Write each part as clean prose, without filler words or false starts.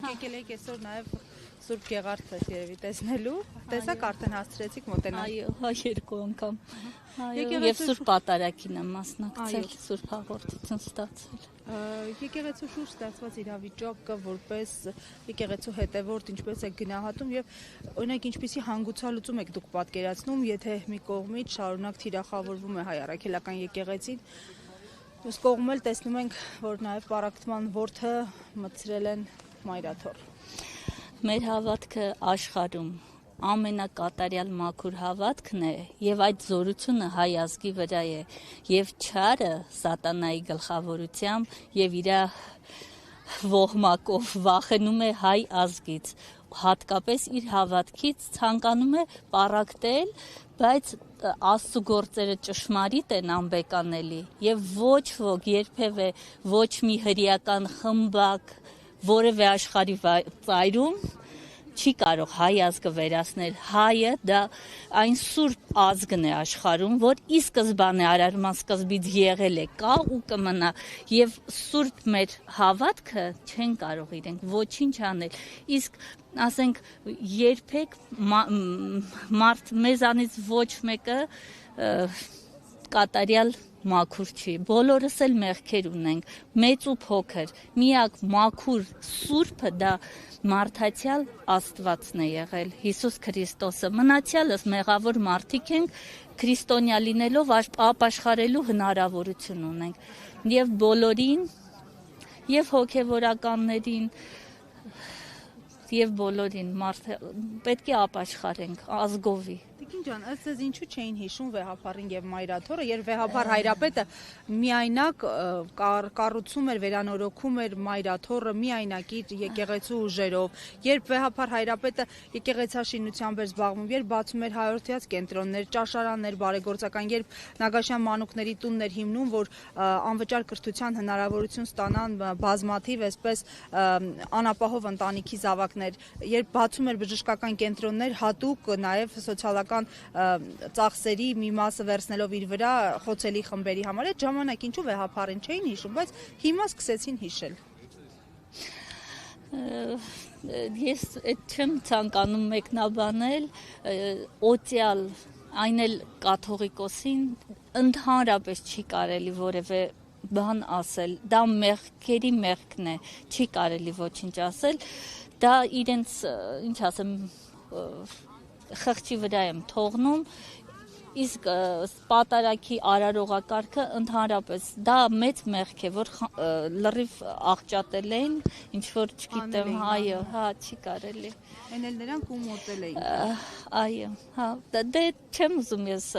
եկել եք այսօր նաև Սուրբ Գեղարդը երևի տեսնելու, տեսակ արդեն հասցրեցիք մոտենալ։ Այո, երկու անգամ։ Եվ Սուրբ Պատարագին եմ մասնակցել, Սուրբ հաղորդություն ստացել։ Եկեղեցու շուրջ ստացված իրավիճակը որպես եկեղեցու հետևորդ ինչպես եք գնահատում եւ օրինակ ինչպիսի հանգուցալուծում եք դուք պատկերացնում, եթե մի կողմից շարունակ թիրախավորվում է հայ առաքելական եկեղեցին, մյուս կողմում էլ տեսնում ենք, որ նաեւ պառակտման որդը մտցրել են մայրաթոռ։ Մեր հավատքը աշխարհում ամենակատարյալ մաքուր հավատքն է եւ այդ զորությունը հայ ազգի վրա է եւ չարը սատանայի գլխավորությամբ եւ իր ողմակով վախենում է հայ ազգից, հատկապես իր հավատքից ցանկանում է պառակտել, բայց Աստծո գործերը ճշմարիտ են, անբեկանելի եւ ոչ ոք երբևէ ոչ մի հրեական խմբակ որևէ աշխարհի ծայրում չի կարող հայ ազգը վերացնել։ Հայը դա այն սուրբ ազգն է աշխարհում, որ ի սկզբանե արարման սկզբից եղել է, կա ու կմնա, եւ սուրբ մեր հավատքը չեն կարող իրենք ոչինչ անել։ Իսկ ասենք երբեք մարդ մեզանից ոչ մեկը կատարյալ մաքուր չի, բոլորս էլ մեղքեր ունենք, մեծ ու փոքր, միակ մաքուր սուրբը դա մարդացյալ Աստվածն է եղել, Հիսուս Քրիստոսը, մնացյալս մեղավոր մարդիկ ենք, քրիստոնյա լինելով ապաշխարելու հնարավորություն ունենք, եւ բոլորին, եւ հոգեվորականներին, եւ բոլորին պետք է ապաշխարենք ազգովի։ Տիկին ջան, ըստ ձեզ ինչու չէին հիշում վեհափառին եւ մայրաթոռը, երբ վեհափառ հայրապետը միայնակ կառուցում էր, վերանորոգում էր մայրաթոռը միայնակ իր եկեղեցու ուժերով, երբ վեհափառ հայրապետը եկեղեցաշինությամբ էր զբաղվում, երբ բացում էր հայորդյաց կենտրոններ, ճաշարաններ, բարեգործական, երբ Նագաշյան մանուկների տունն էր հիմնում, որ անվճար կրթության հնարավորություն ստանան բազմաթիվ այսպես անապահով ընտանիքի զավակներ, երբ բացում էր բժշկական կենտրոններ, հատուկ նաեւ սոցիալական ծախսերի մի մասը վերցնելով իր վրա խոցելի խմբերի համար, այդ ժամանակ ինչու վեհափառին չէին հիշում, բայց հիմա սկսեցին հիշել։ Ես այդ չեմ ցանկանում մեկնաբանել, օտյալ այն էլ կաթողիկոսին ընդհանրապես չի կարելի որևէ բան ասել, դա մեղքերի մեղքն է, չի կարելի ոչինչ ասել, դա իրենց, ինչ ասեմ, խղճի վրա եմ թողնում, իսկ պատարագի արարողակարգը ընդհանրապես դա մեծ մեղք է, որ լրիվ աղճատել են, ինչ որ չգիտեմ, այո, հա, չի կարելի։ Այն էլ նրանք ու մոտել էին։ Այո, հա, դե չեմ ուզում ես,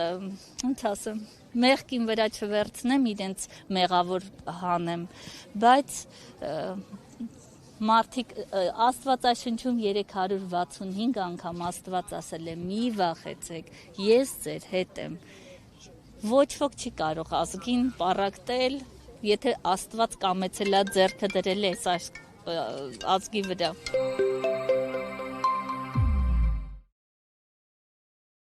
ինչ ասեմ, մեղքին վրա չվերցնեմ, իրենց մեղավոր հանեմ, բայց մարդիկ Աստվածաշնչում 365 անգամ Աստված ասել է մի վախեցեք, ես ձեր հետ եմ, ոչ ոք չի կարող ազգին պառակտել, եթե Աստված կամեցել է ձեռքը դրել է այս ազգի վրա։